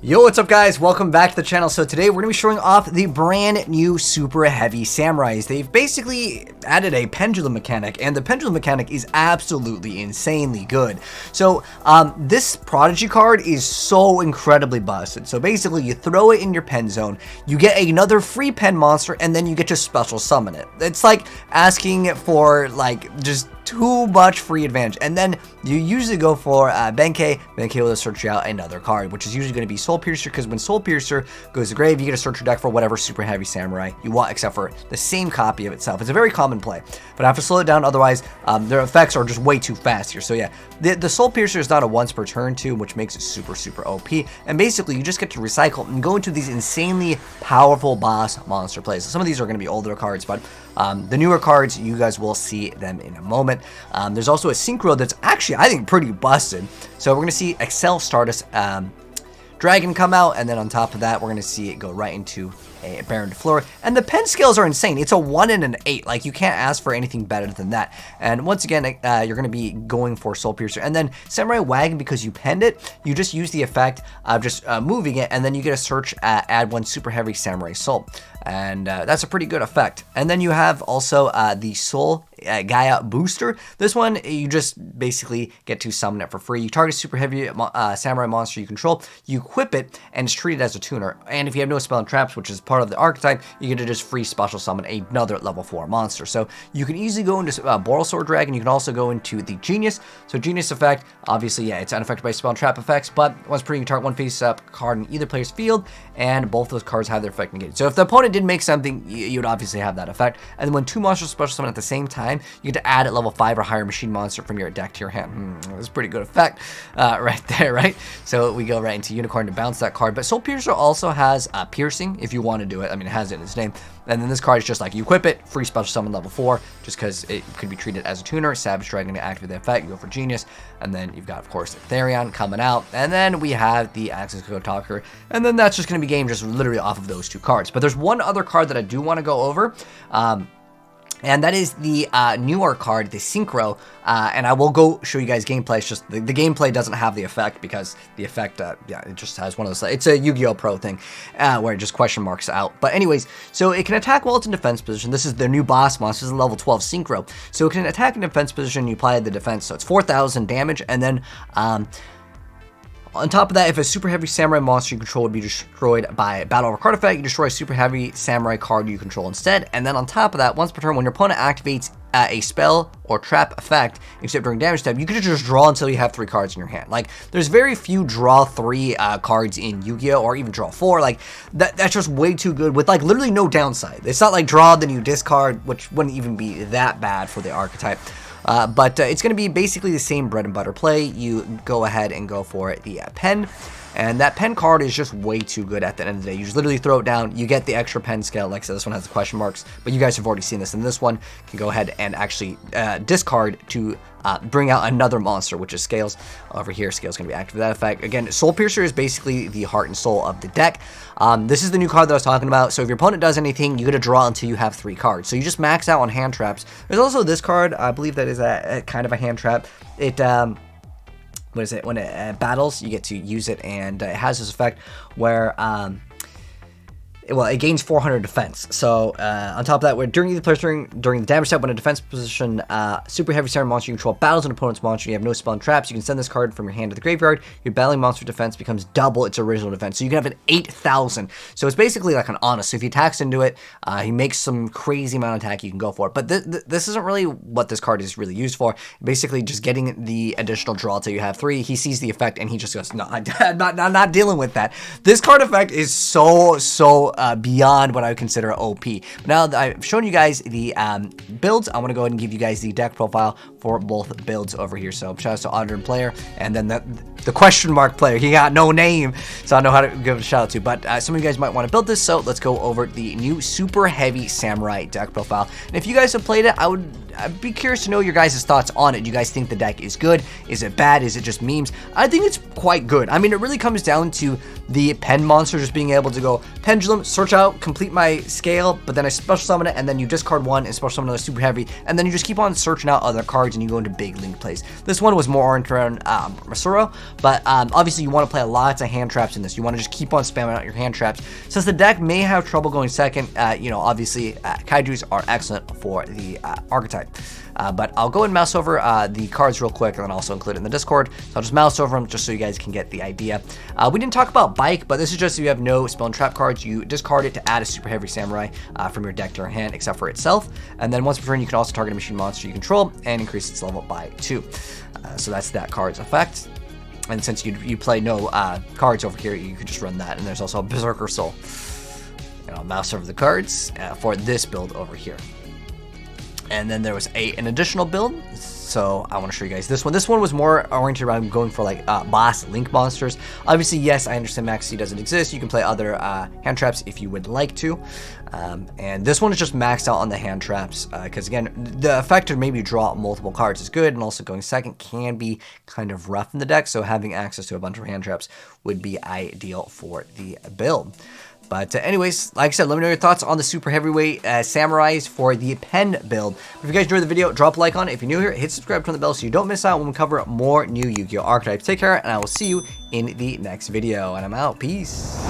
Yo, what's up guys? Welcome back to the channel. So today we're going to be showing off the brand new super heavy samurais. They've basically added a pendulum mechanic, and the pendulum mechanic is absolutely insanely good. So this prodigy card is so incredibly busted. So basically you throw it in your pen zone, you get another free pen monster, and then you get to special summon it. It's like asking for like just too much free advantage. And then you usually go for Benkei. Benkei will search you out another card, which is usually going to be Soul Piercer, because when Soul Piercer goes to grave, you get to search your deck for whatever super heavy samurai you want, except for the same copy of itself. It's a very common play, but I have to slow it down, otherwise their effects are just way too fast here. So yeah, the Soul Piercer is not a once per turn too, which makes it super OP. And basically you just get to recycle and go into these insanely powerful boss monster plays. Some of these are going to be older cards, but the newer cards, you guys will see them in a moment. There's also a Synchro that's actually, I think, pretty busted. So we're going to see Excel Stardust Dragon come out, and then on top of that, we're going to see it go right into a Baron de Fleur. And the pen scales are insane. It's a 1 and an 8. Like, you can't ask for anything better than that. And once again, you're going to be going for Soul Piercer. And then Samurai Wagon, because you penned it, you just use the effect of just moving it, and then you get a search, add one super heavy Samurai Soul. And that's a pretty good effect. And then you have also the Soul Gaia Booster. This one, you just basically get to summon it for free. You target super heavy samurai monster you control, you equip it, and it's treated as a tuner. And if you have no spell and traps, which is part of the archetype, you get to just free special summon another level 4 monster. So you can easily go into Borrelsword Dragon. You can also go into the Genius. So Genius effect, obviously, yeah, it's unaffected by spell and trap effects, but once per turn, you target one face-up card in either player's field, and both those cards have their effect negated. So if the opponent didn't make something, you would obviously have that effect. And then when two monsters special summon at the same time, you get to add a level 5 or higher machine monster from your deck to your hand. That's a pretty good effect right there, right? So we go right into Unicorn to bounce that card. But Soul Piercer also has Piercing, if you want to do it. I mean, it has it in its name. And then this card is just like, you equip it, free special summon level 4, just because it could be treated as a tuner. Savage Dragon to activate the effect, you go for Genius. And then you've got, of course, Therion coming out. And then we have the Access Code Talker. And then that's just going to be game just literally off of those two cards. But there's one other card that I do want to go over. And that is the newer card, the Synchro, and I will go show you guys gameplay. It's just the gameplay doesn't have the effect, because the effect, yeah, it just has one of those. It's a Yu-Gi-Oh! Pro thing where it just question marks out. But anyways, so it can attack while it's in defense position. This is their new boss monster. This is a level 12 Synchro. So it can attack in defense position. You apply the defense, so it's 4,000 damage, and then on top of that, if a super heavy samurai monster you control would be destroyed by battle over card effect, you destroy a super heavy samurai card you control instead. And then on top of that, once per turn, when your opponent activates a spell or trap effect, except during damage step, you can just draw until you have 3 cards in your hand. Like, there's very few draw 3 cards in Yu-Gi-Oh! Or even draw 4. Like, that's just way too good with, like, literally no downside. It's not like draw, then you discard, which wouldn't even be that bad for the archetype. But it's going to be basically the same bread and butter play. You go ahead and go for the pen, and that pen card is just way too good at the end of the day. You just literally throw it down, you get the extra pen scale. Like I said, this one has the question marks, but you guys have already seen this, and this one can go ahead and actually discard to bring out another monster, which is Scales. Over here, Scales going to be active with that effect. Again, Soul Piercer is basically the heart and soul of the deck. This is the new card that I was talking about. So if your opponent does anything, you get to draw until you have 3 cards. So you just max out on hand traps. There's also this card. I believe that is a kind of a hand trap. It what is it? When it battles, you get to use it, and it has this effect where well, it gains 400 defense. So on top of that, during the player's turn, during the damage step, when a defense position super heavy samurai monster you control battles an opponent's monster, you have no spell and traps, you can send this card from your hand to the graveyard. Your battling monster defense becomes double its original defense. So you can have an 8,000. So it's basically like an honest. So if he attacks into it, he makes some crazy amount of attack, you can go for it. But this isn't really what this card is really used for. Basically just getting the additional draw till you have 3. He sees the effect and he just goes, no, I'm not dealing with that. This card effect is so beyond what I would consider OP. But now that I've shown you guys the builds, I want to go ahead and give you guys the deck profile for both builds over here. So shout out to Modern Player, and then the question mark player. He got no name, so I know how to give a shout out to. But some of you guys might want to build this, so let's go over the new super heavy samurai deck profile. And if you guys have played it, I would I'd be curious to know your guys' thoughts on it. Do you guys think the deck is good? Is it bad? Is it just memes? I think it's quite good. I mean, it really comes down to the pen monster just being able to go Pendulum, search out, complete my scale, but then I special summon it, and then you discard one and special summon another super heavy, and then you just keep on searching out other cards and you go into big link plays. This one was more oriented around Masuro, but obviously you want to play lots of hand traps in this. You want to just keep on spamming out your hand traps. Since the deck may have trouble going second, you know, obviously Kaijus are excellent for the archetype. But I'll go and mouse over the cards real quick and then also include it in the Discord. So I'll just mouse over them just so you guys can get the idea. We didn't talk about Bike, but this is just if you have no spell and trap cards, you discard it to add a super heavy samurai from your deck to your hand, except for itself. And then once per turn, you can also target a machine monster you control and increase its level by 2. So that's that card's effect. And since you play no cards over here, you could just run that. And there's also a Berserker Soul. And I'll mouse over the cards for this build over here. And then there was an additional build, so I want to show you guys this one. This one was more oriented around going for like boss link monsters. Obviously, yes, I understand Max C doesn't exist. You can play other hand traps if you would like to. And this one is just maxed out on the hand traps because again, the effect to maybe draw multiple cards is good, and also going second can be kind of rough in the deck. So having access to a bunch of hand traps would be ideal for the build. But anyways, like I said, let me know your thoughts on the super heavyweight samurais for the pen build. If you guys enjoyed the video, drop a like on it. If you're new here, hit subscribe, turn the bell so you don't miss out when we cover more new Yu-Gi-Oh archetypes. Take care, and I will see you in the next video. And I'm out. Peace.